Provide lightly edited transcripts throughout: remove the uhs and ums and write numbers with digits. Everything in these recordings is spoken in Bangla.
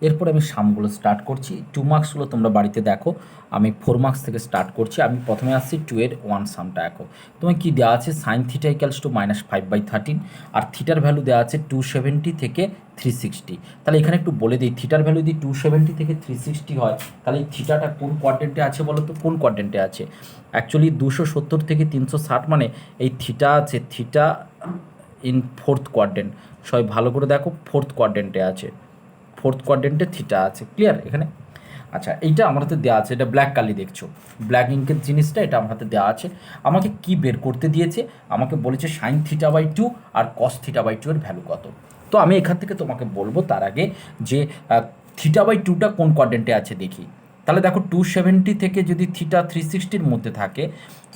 এরপর আমি সামগুলো স্টার্ট করছি। 2 মার্কসগুলো তোমরা বাড়িতে দেখো, আমি 4 মার্কস থেকে স্টার্ট করছি। আমি প্রথমে আসছি 2 এর 1 সামটা। এখন তোমার কী দেওয়া আছে, সাইন থিটা ইকালস টু -5/13, আর থিটার ভ্যালু দেওয়া আছে 270 থেকে 360। তাহলে এখানে একটু বলে দিই, থিটার ভ্যালু যদি 270 থেকে 360 হয়, তাহলে এই থিটাটা কোন কোয়াড্রেন্টে আছে বলো তো? কোন কোয়াড্রেন্টে আছে? অ্যাকচুয়ালি 270 থেকে 360 মানে এই থিটা আছে, থিটা ইন 4th কোয়াড্রেন্ট। সবাই ভালো করে দেখো, 4th কোয়াড্রেন্টে আছে, 4th কোয়াড্রেন্টে থিটা আছে। ক্লিয়ার এখানে? আচ্ছা, এইটা আমার হাতে দেওয়া আছে, এটা ব্ল্যাক কালি দেখছো, ব্ল্যাক ইঙ্কের জিনিসটা, এটা আমার হাতে দেওয়া আছে। আমাকে কি বের করতে দিয়েছে? আমাকে বলেছে সাইন থিটা/2 আর কস থিটা/2 এর ভ্যালু কত। তো আমি এখান থেকে তোমাকে বলবো তার আগে যে থিটা/2টা কোন কোয়াড্রেন্টে আছে দেখি। তাহলে দেখো 270 থেকে যদি থিটা 360-র মধ্যে থাকে,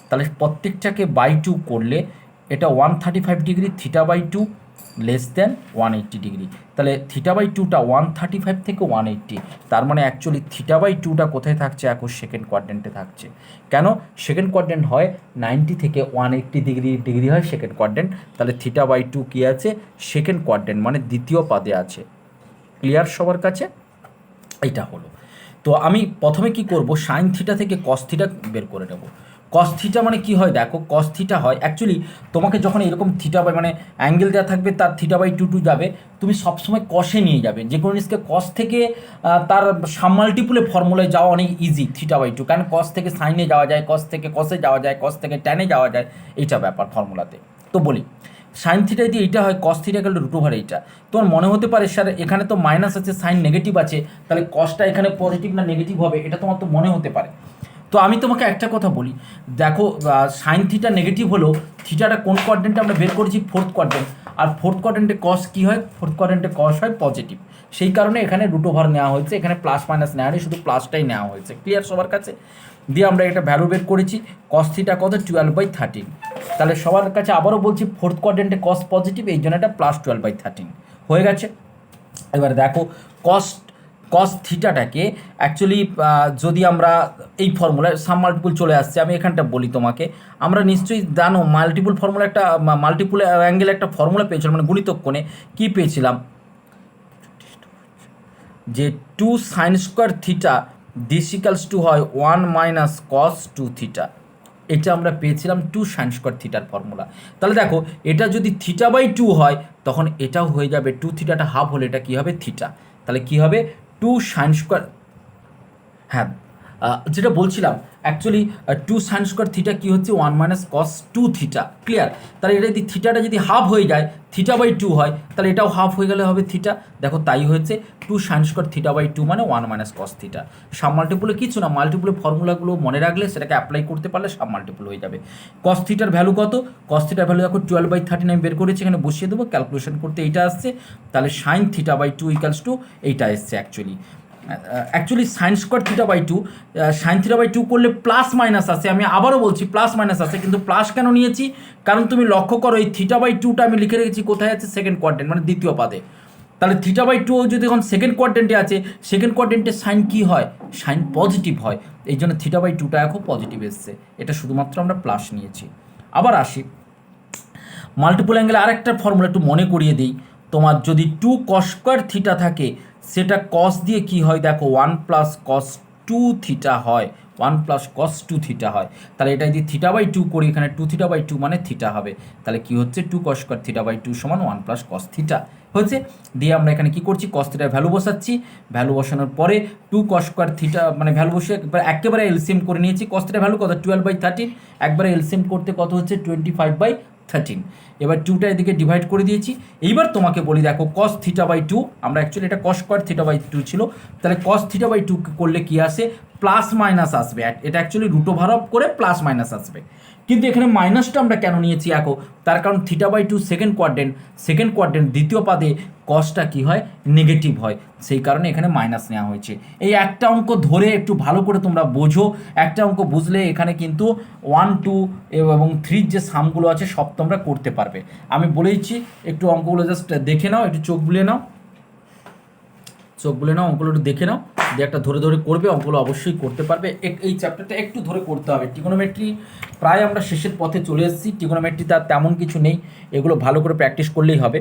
তাহলে প্রত্যেকটাকে বাই 2 করলে এটা 135 ডিগ্রি, থিটা/2 লেস দেন 180 ডিগ্রি। তাহলে থিটা/2টা 135 থেকে 180, তার মানে অ্যাকচুয়ালি থিটা/2টা কোথায় থাকছে? এখন সেকেন্ড কোয়াড্রেন্টে থাকছে। কেন? সেকেন্ড কোয়াড্রেন্ট হয় 90 থেকে 180 ডিগ্রি হয় সেকেন্ড কোয়াড্রেন্ট। তাহলে থিটা/2 কী আছে? সেকেন্ড কোয়াড্রেন্ট, মানে দ্বিতীয় পাদে আছে। ক্লিয়ার সবার কাছে? এইটা হলো। তো আমি প্রথমে কি করব, সাইন থিটা থেকে কস থিটা বের করে নেব। কস থিটা মানে কি হয় দেখো, কস থিটা হয় অ্যাকচুয়ালি তোমাকে যখন এরকম থিটা মানে অ্যাঙ্গেল দেওয়া থাকবে, তার থিটা/2 যাবে, তুমি সবসময় কষে নিয়ে যাবে। যে কোনো জিনিসকে কস থেকে তার সাবমাল্টিপুলে ফর্মুলায় যাওয়া অনেক ইজি থিটা/2, কারণ কস থেকে সাইনে যাওয়া যায়, কস থেকে কসে যাওয়া যায়, কস থেকে ট্যানে যাওয়া যায়, এইটা ব্যাপার ফর্মুলাতে। তো বলি, সাইন থিটা যদি এইটা হয়, কস থিটা গেল √, এইটা তোমার মনে হতে পারে স্যার এখানে তো মাইনাস আছে, সাইন নেগেটিভ আছে, তাহলে কসটা এখানে পজিটিভ না নেগেটিভ হবে, এটা তোমার তো মনে হতে পারে। তো আমি তোমাকে একটা কথা বলি, দেখো সাইন থিটা নেগেটিভ হলেও থিটাটা কোন কোয়াড্রেন্টে আমরা বের করেছি? 4th quadrant. আর 4th কোয়াড্রেন্টে কস কী হয়? 4th কোয়াড্রেন্টে কস হয় পজিটিভ। সেই কারণে এখানে √, নেওয়া হয়েছে, এখানে প্লাস মাইনাস নেওয়া নেই, শুধু প্লাসটাই নেওয়া হয়েছে। ক্লিয়ার সবার কাছে? দিয়ে আমরা একটা ভ্যালু বের করেছি, কস থিটা কত? 12/13। তাহলে সবার কাছে আবারও বলছি, 4th কোয়াড্রেন্টে কস পজিটিভ, এই জন্য এটা প্লাস 12/13 হয়ে গেছে। এবার দেখো কস থিটাটাকে অ্যাকচুয়ালি যদি আমরা এই ফর্মুলায় সাম মাল্টিপুল চলে আসছে, আমি এখানটা বলি তোমাকে, আমরা নিশ্চয়ই জানো মাল্টিপুল ফর্মুলা, একটা মাল্টিপুল অ্যাঙ্গেল একটা ফর্মুলা পেয়েছিলাম, মানে গুণিতক কোণে কী পেয়েছিলাম, যে 2 sine square theta this equals two হয় 1 মাইনাস কস 2 থিটা। এটা আমরা পেয়েছিলাম 2 সাইন স্কোয়ার থিটার ফর্মুলা। তাহলে দেখো, এটা যদি থিটা/2 হয়, তখন এটাও হয়ে যাবে 2 থিটাটা হাফ হলে এটা কী হবে? থিটা। তাহলে কী হবে? 2 সাইন স্কোয়ার, হ্যাঁ যেটা বলছিলাম অ্যাকচুয়ালি 2 সাইন স্কোয়ার থিটা কী হচ্ছে? 1 মাইনাস কস 2 থিটা। ক্লিয়ার? তাহলে এটা যদি থিটাটা যদি হাফ হয়ে যায়, থিটা/2 হয়, তাহলে এটাও হাফ হয়ে গেলে হবে থিটা। দেখো তাই হয়েছে, 2 সাইন স্কোয়ার থিটা/2 মানে 1 মাইনাস কস থিটা। সাব মাল্টিপুলে কিছু না, মাল্টিপুলে ফর্মুলাগুলো মনে রাখলে সেটাকে অ্যাপ্লাই করতে পারলে সাব মাল্টিপুল হয়ে যাবে। কস থিটার ভ্যালু কত? কস থিটার ভ্যালু দেখো 12/13 আমি বের করেছি, এখানে বসিয়ে দেবো, ক্যালকুলেশন করতে এইটা আসছে। তাহলে সাইন থিটা/2 ইকালস টু এইটা এসছে অ্যাকচুয়ালি সাইন স্কোয়ার থিটা/2, সাইন থিটা/2 করলে প্লাস মাইনাস আসে। আমি আবারও বলছি প্লাস মাইনাস আসে, কিন্তু প্লাস কেন নিয়েছি? কারণ তুমি লক্ষ্য করো, এই থিটা/2টা আমি লিখে রেখেছি কোথায় আছে? সেকেন্ড কোয়াড্রেন্ট, মানে দ্বিতীয় পাদে। তাহলে থিটা/2 যদি এখন সেকেন্ড কোয়াড্রেন্টে আছে, সেকেন্ড কোয়াড্রেন্টে সাইন কী হয়? সাইন পজিটিভ হয়, এই জন্য থিটা/2টা এখন পজিটিভ এসছে। এটা শুধুমাত্র আমরা প্লাস নিয়েছি। আবার আসি মাল্টিপুল অ্যাঙ্গেলে আরেকটা ফর্মুলা একটু মনে করিয়ে দিই। তোমার যদি 2 কস স্কোয়ার থিটা থাকে, সেটা কস দিয়ে কি হয় দেখো? 1 প্লাস কস 2 থিটা হয়, 1 প্লাস কস 2 থিটা হয়। তাহলে এটা যদি থিটা/2 করি, এখানে 2 থিটা/2 মানে থিটা হবে। তাহলে কি হচ্ছে? 2 কস স্কোয়ার থিটা/2 সমান 1 প্লাস কস থিটা হচ্ছে। দিয়ে আমরা এখানে কি করছি? কস থিটার ভ্যালু বসাচ্ছি। ভ্যালু বসানোর পরে 2 কস স্কোয়ার থিটা মানে ভ্যালু বসে একেবারে এলসিএম করে নিয়েছি। কস থিটার ভ্যালু কত? 12/13। একবারে এলসিএম করতে কত হচ্ছে? 25/13। এবার 2টা এদিকে ডিভাইড করে দিয়েছি। এইবার তোমাকে বলি, দেখো কস থিটা/2, আমরা অ্যাকচুয়ালি এটা কস স্কোয়ার থিটা/2 ছিল, তাহলে কস থিটা/2 করলে কি আসে? প্লাস মাইনাস আসবে। এটা অ্যাকচুয়ালি √, করে প্লাস মাইনাস আসবে। কিন্তু এখানে মাইনাসটা আমরা কেন নিয়েছি এখন? তার কারণ থিটা/2 সেকেন্ড কোয়াড্রেন্ট দ্বিতীয় পাদে কসটা কি হয়? নেগেটিভ হয়, সেই কারণে এখানে মাইনাস নেওয়া হয়েছে। এই একটা অঙ্ক ধরে একটু ভালো করে তোমরা বোঝো, একটা অঙ্ক বুঝলে এখানে কিন্তু 1, 2 এবং 3 যে সামগুলো আছে সব তোমরা করতে পারবে। আমি বলেইছি, একটু অঙ্কগুলো জাস্ট দেখে নাও, একটু চোখ বুলিয়ে নাও, অঙ্কগুলো একটু দেখে নাও, যে একটা ধরে ধরে করবে, অঙ্কগুলো অবশ্যই করতে পারবে। এই চ্যাপ্টারটা একটু ধরে করতে হবে। ট্রিগোনোমেট্রি প্রায় আমরা শেষের পথে চলে এসেছি, ট্রিগোনোমেট্রিতে আর তেমন কিছু নেই, এগুলো ভালো করে প্র্যাকটিস করলেই হবে।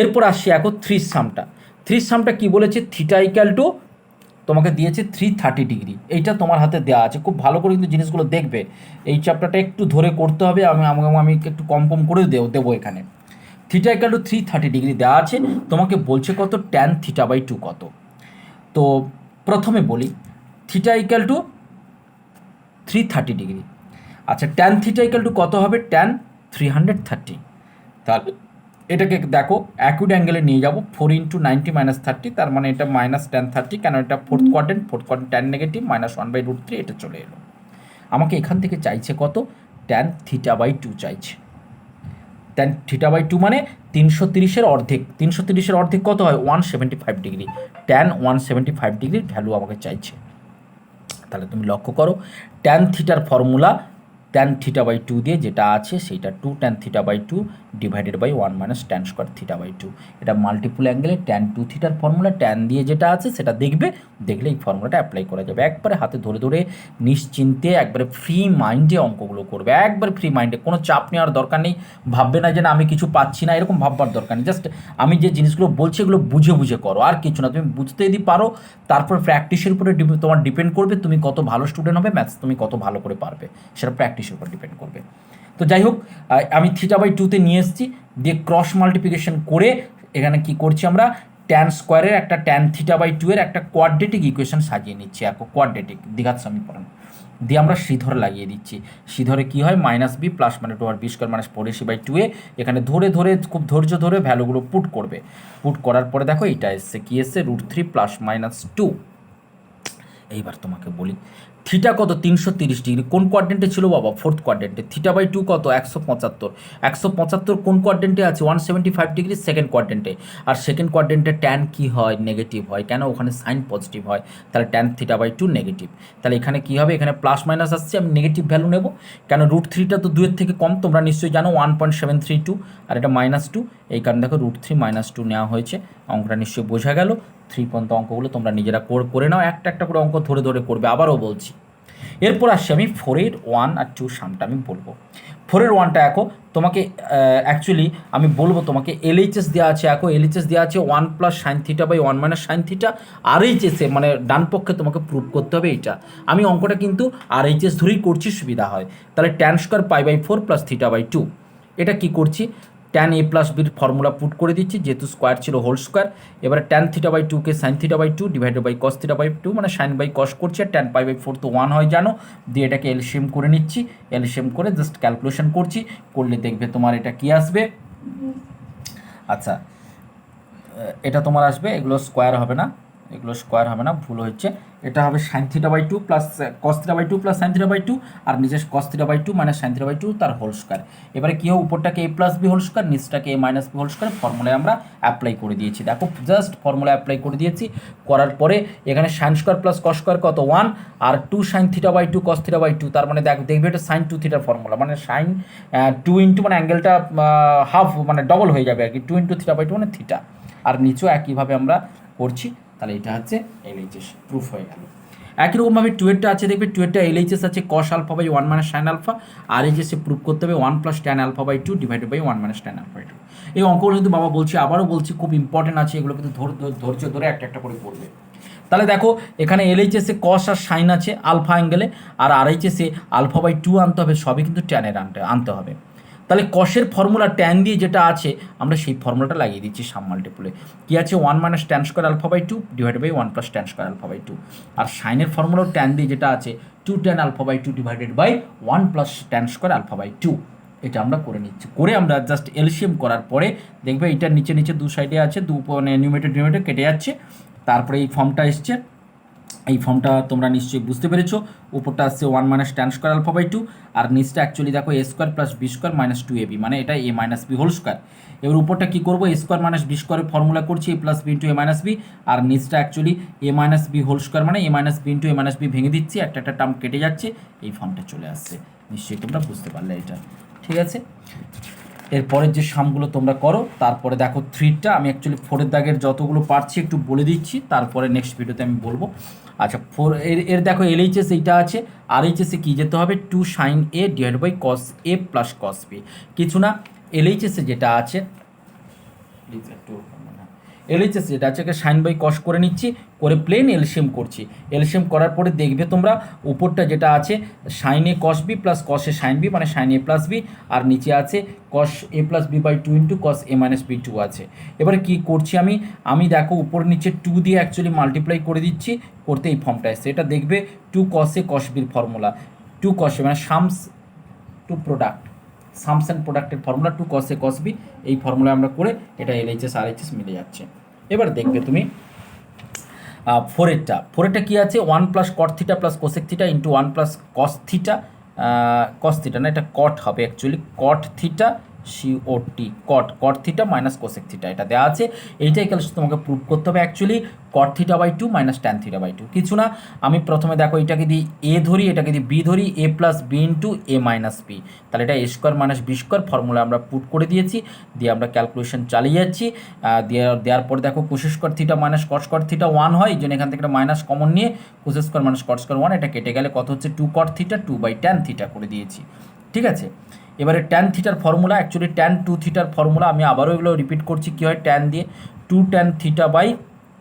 এরপর আসছি এখন 3 সামটা। থ্রির সামটা কী বলেছে, থিটা ইকুয়াল টু তোমাকে দিয়েছে 330 ডিগ্রি। এইটা তোমার হাতে দেওয়া আছে, খুব ভালো করে কিন্তু জিনিসগুলো দেখবে। এই চ্যাপ্টারটা একটু ধরে করতে হবে, আমি একটু কম করে দেবো এখানে। থিটা ইকুয়াল টু 330 ডিগ্রি দেওয়া আছে, তোমাকে বলছে কত, ট্যান থিটা বাই 2 কত। তো প্রথমে বলি থিটা ইকুয়াল টু 330 ডিগ্রি। আচ্ছা, ট্যান থিটা ইকুয়াল টু কত হবে, ট্যান 330। তাহলে এটাকে দেখো অ্যাকুইড অ্যাঙ্গেলে নিয়ে যাবো, 4 × 90 - 30, তার মানে এটা -tan30, কেন এটা ফোর্থ কোয়াড্রেন্ট ট্যান নেগেটিভ, -1/√3 এটা চলে এলো। আমাকে এখান থেকে চাইছে কত, ট্যান থিটা বাই 2 চাইছে। ট্যান থিটা বাই 2 মানে 330-এর অর্ধেক, 330-এর অর্ধেক কত হয়, 175 ডিগ্রি। ট্যান 175 ডিগ্রির ভ্যালু আমাকে চাইছে। তাহলে তুমি লক্ষ্য করো, ট্যান থিটার ফর্মুলা ট্যান থিটা বাই 2 দিয়ে যেটা আছে সেইটা 2 tan theta by 2 divided by 1 - tan square theta by 2। এটা মাল্টিপুল অ্যাঙ্গেলে ট্যান 2 থিটার ফর্মুলা, ট্যান দিয়ে যেটা আছে সেটা দেখবে, দেখলে এই ফর্মুলাটা অ্যাপ্লাই করা যাবে। একবারে হাতে ধরে ধরে নিশ্চিন্তে একবারে ফ্রি মাইন্ডে অঙ্কগুলো করবে, একবারে ফ্রি মাইন্ডে, কোনো চাপ নেওয়ার দরকার নেই। ভাববে না যে না আমি কিছু পাচ্ছি না, এরকম ভাববার দরকার নেই। জাস্ট আমি যে জিনিসগুলো বলছি এগুলো বুঝে বুঝে করো, আর কিছু না। তুমি বুঝতে যদি পারো, তারপর প্র্যাকটিসের উপরে তোমার ডিপেন্ড করবে তুমি কত ভালো স্টুডেন্ট হবে, ম্যাথস তুমি কত ভালো করে পারবে, সেটা প্র্যাকটিসের উপর ডিপেন্ড করবে। তো যাই হোক, আমি থিটা বাই 2-তে নিয়ে এসেছি, দিয়ে ক্রস মাল্টিপ্লিকেশন করে এখানে কি করছি আমরা, ট্যান স্কোয়ারের একটা ট্যান থিটা বাই 2 এর একটা কোয়াড্রেটিক ইকুয়েশন সাজিয়ে নিচ্ছি, কোয়াড্রেটিক দ্বিঘাত সমীকরণ দিয়ে আমরা শ্রীধর লাগিয়ে দিচ্ছি। শ্রীধরে কী হয়, -b প্লাস (2r², -4ac/2a) এখানে ধরে ধরে খুব ধৈর্য ধরে ভ্যালুগুলো পুট করবে। পুট করার পরে দেখো এইটা এসছে, কী এসছে, √3 + -2। এইবার তোমাকে বলি থিটা কত, 330 ডিগ্রি। কোন কোয়াড্রেন্টে ছিল বাবা, ফোর্থ কোয়াড্রেন্টে। থিটা বাই 2 কত, 175। 175 কোন কোয়াড্রেন্টে আছে, 175 ডিগ্রি সেকেন্ড কোয়াড্রেন্টে। আর সেকেন্ড কোয়াড্রেন্টে ট্যান কি হয়, নেগেটিভ হয়, কেন, ওখানে সাইন পজিটিভ হয়। তাহলে ট্যান থিটা বাই 2 নেগেটিভ। তাহলে এখানে কী হবে, এখানে প্লাস মাইনাস আসছে, আমি নেগেটিভ ভ্যালু নেব, কেন √3টা তো 2-এর থেকে কম, তোমরা নিশ্চয়ই জানো 1.732, আর এটা -2, এই কারণে দেখো √3 -2 নেওয়া হয়েছে। অঙ্কটা নিশ্চয়ই বোঝা গেল। 3 পর্যন্ত অঙ্কগুলো তোমরা নিজেরা করে নাও, একটা একটা করে অঙ্ক ধরে ধরে করবে। আবারও বলছি, এরপর আসছি আমি 4-এর 1 আর 2 সামটা আমি বলবো। 4-এর 1টা এখন তোমাকে অ্যাকচুয়ালি আমি বলবো তোমাকে LHS দেওয়া আছে, এখন LHS দেওয়া আছে 1 + sin θ/1 - sin θ। RHS-এ মানে ডান পক্ষে তোমাকে প্রুভ করতে হবে এইটা। আমি অঙ্কটা কিন্তু RHS ধরেই করছি, সুবিধা হয়। তাহলে tan² π/4 + θ/2, এটা কি করছি, ট্যান a + bর ফর্মুলা পুট করে দিচ্ছি, যেহেতু স্কোয়ার ছিল হোল স্কোয়ার। এবারে ট্যান θ/2-কে sin θ/2 ডিভাইডেড বাই cos θ/2, মানে সাইন বাই কস করছি, আর ট্যান π/4 তো 1 হয় জানো, দিয়ে এটাকে এলসিএম করে নিচ্ছি। এলসিএম করে জাস্ট ক্যালকুলেশন করছি, করলে দেখবে তোমার এটা কি আসবে। আচ্ছা, এটা তোমার আসবে, এগুলো স্কোয়ার হবে না, ভুল হচ্ছে। এটা হবে sin θ/2 plus cos θ/2 plus sin θ/2, আর নিচে cos θ/2 মানে sin θ/2 তার হোল স্কোয়ার। এবারে কী হবে, উপরটাকে a + b হোল স্কোয়ার, নিচটাকে a - b হোল স্কোয়ার, ফর্মুলায় আমরা অ্যাপ্লাই করে দিয়েছি। দেখো জাস্ট ফর্মুলা অ্যাপ্লাই করে দিয়েছি, করার পরে এখানে sin² + cos² কত 1, আর 2 sin θ/2 cos θ/2, তার মানে দেখবে এটা sin 2θ ফর্মুলা, মানে sin 2 × মানে অ্যাঙ্গেলটা হাফ মানে ডবল হয়ে যাবে আর কি, 2 × θ/2 মানে থিটা। আর নিচেও একইভাবে আমরা করছি। তাহলে এটা হচ্ছে LHS, প্রুফ হয়ে গেল। একই রকমভাবে 2-এরটা আছে, দেখবে 2-এরটা LHS আছে cos α/1 - sin α, আর LHS-এ প্রুফ করতে হবে 1 + tan α/2 ডিভাইডেড বাই 1 - tan α/2। এই অঙ্কগুলো কিন্তু বাবা বলছি, আবারও বলছি, খুব ইম্পর্টেন্ট আছে, এগুলো কিন্তু ধৈর্য ধরে একটা একটা করে পড়বে। তাহলে দেখো এখানে LHS-এ cos আর সাইন আছে আলফা অ্যাঙ্গেলে, আর RHS-এ α/2 আনতে হবে, সবই কিন্তু ট্যানের আনতে হবে। তাহলে কসের ফর্মুলা ট্যান দিয়ে যেটা আছে আমরা সেই ফর্মুলাটা লাগিয়ে দিচ্ছি সাম মাল্টিপুলে। কী আছে, 1 - tan² α/2 ডিভাইডেড বাই 1 + tan² α/2। আর সাইনের ফর্মুলাও ট্যান দিয়ে যেটা আছে 2 tan α/2 ডিভাইডেড বাই 1 + tan² α/2। এটা আমরা করে নিচ্ছি, করে আমরা জাস্ট এলসিএম করার পরে দেখবে এটার নিচে নিচে দু সাইডে আছে, মানে নিউমেরেটর কেটে যাচ্ছে। তারপরে এই ফর্মটা এসছে, এই ফর্মটা তোমরা নিশ্চয়ই বুঝতে পেরেছো। উপরটা আসছে 1 - tan² α/2, আর নিচটা অ্যাকচুয়ালি দেখো a² + b² - 2ab, মানে এটা a - b হোল স্কোয়ার। এবার উপরটা কী করবো, a² - b² ফর্মুলা করছি, a + b × a - b, আর নিচটা actually a - b whole square, মানে a - b × a - b ভেঙে দিচ্ছি, একটা একটা টার্ম কেটে যাচ্ছে, এই ফর্মটা চলে আসছে। নিশ্চয়ই তোমরা বুঝতে পারলে এটা, ঠিক আছে। এরপরের যে সামগুলো তোমরা করো, তারপরে দেখো 3টা আমি অ্যাকচুয়ালি 4-এর দাগের যতগুলো পারছি একটু বলে দিচ্ছি, তারপরে নেক্সট ভিডিওতে আমি বলবো। আচ্ছা, 4 এর দেখো LHS এইটা আছে, RHS-এ কী যেতে হবে, 2 sin a divide by cos a plus cos b, কিছু না। LHS-এ যেটা আছে, এলএইচএস যেটা আছে সাইন বাই কস করে নিচ্ছি, করে প্লেন এলসিএম করছি। এলসিএম করার পরে দেখবে তোমরা উপরটা যেটা আছে sine A cos B plus cos A sine B, মানে সাইন এ প্লাস বি, আর নিচে আছে cos A plus B by two into cos A minus B two আছে। এবারে কী করছি আমি দেখো উপর নিচে টু দিয়ে অ্যাকচুয়ালি মাল্টিপ্লাই করে দিচ্ছি, করতে এই ফর্মটা এসছে। এটা দেখবে টু কস এ কস বির ফর্মুলা, টু কস এ মানে sums to product, sums and প্রোডাক্টের formula two cos A cos B, এই ফর্মুলা আমরা করে এটা এলএইচএস আর এইচএস মিলে যাচ্ছে। এবার দেখবে তুমি ফোরেরটা কী আছে, one plus cot theta plus cosec theta into one plus cos theta, cos theta না এটা কট হবে actually, cot theta COT, cot theta minus cosec theta এটা দেওয়া আছে। এইটাই ক্যালস তোমাকে প্রুভ করতে হবে actually cot theta by two minus tan theta by two, কিছু না। আমি প্রথমে দেখো এটাকে দিই এ ধরি, এটাকে দিই বি ধরি, A plus B into A minus B, তাহলে এটা A square minus B square formula আমরা পুট করে দিয়েছি, দিয়ে আমরা ক্যালকুলেশন চালিয়ে যাচ্ছি। দেওয়ার পর দেখো cos square theta minus cot square theta one হয়, এই জন্য এখান থেকে একটা মাইনাস কমন নিয়ে cos square minus cot square one, এটা কেটে গেলে কত হচ্ছে two cot theta two by tan theta করে দিয়েছি, ঠিক আছে। এবারে ট্যান থিটার ফর্মুলা অ্যাকচুয়ালি ট্যান টু থিটার ফর্মুলা আমি আবারও এগুলো রিপিট করছি, কী হয় ট্যান দিয়ে two tan theta by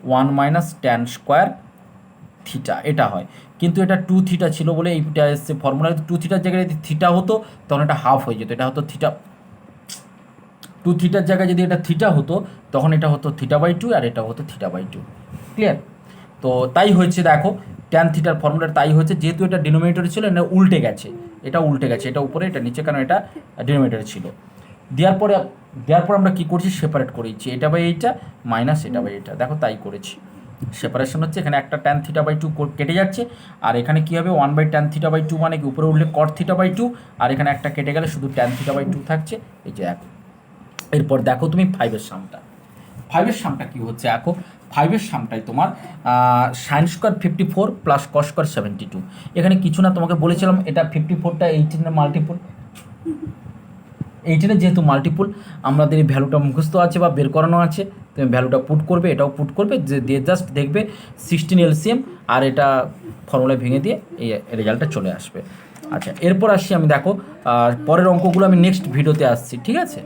one minus tan square theta এটা হয়, কিন্তু এটা টু থিটা ছিল বলে এইটা এসছে ফর্মুলা। টু থিটার জায়গায় যদি থিটা হতো তখন এটা হাফ হয়ে যেত, এটা হতো থিটা, টু থিটার জায়গায় যদি এটা থিটা হতো তখন এটা হতো থিটা বাই টু আর এটা হতো থিটা বাই টু, ক্লিয়ার? তো তাই হয়েছে দেখো ট্যান থিটার ফর্মুলার তাই হয়েছে, যেহেতু এটা ডিনোমিনেটরে ছিল এটা উল্টে গেছে, এটা উল্টে গেছে, এটা উপরে এটা নিচে, কারণ এটা ডিনোমিনেটরে ছিল। দেওয়ার পর আমরা কী করছি সেপারেট করে দিচ্ছি, এটা বাই এইটা মাইনাস এটা বাই এটা, দেখো তাই করেছি। সেপারেশন হচ্ছে এখানে একটা ট্যান থিটা বাই টু কেটে যাচ্ছে, আর এখানে কী হবে one by tan theta by two, মানে কি উপরে উঠলে কট থিটা বাই টু, আর এখানে একটা কেটে গেলে শুধু ট্যান থিটা বাই টু থাকছে, এই যে দেখো। এরপর দেখো তুমি ফাইভের সামটা কী হচ্ছে, এখন ফাইভের সামটাই তোমার sine square 54 plus cos square 72, এখানে কিছু না, তোমাকে বলেছিলাম এটা 54টা 18-এর মাল্টিপুল, 18-এর যেহেতু মাল্টিপুল আমাদের এই ভ্যালুটা মুখস্থ আছে বা বের করানো আছে, তুমি ভ্যালুটা পুট করবে, এটাও পুট করবে, যে দিয়ে জাস্ট দেখবে 16 এলসিএম আর এটা ফর্মুলায় ভেঙে দিয়ে এই রেজাল্টটা চলে আসবে। আচ্ছা, এরপর আসছি আমি দেখো পরের অঙ্কগুলো আমি নেক্সট ভিডিওতে আসছি, ঠিক আছে।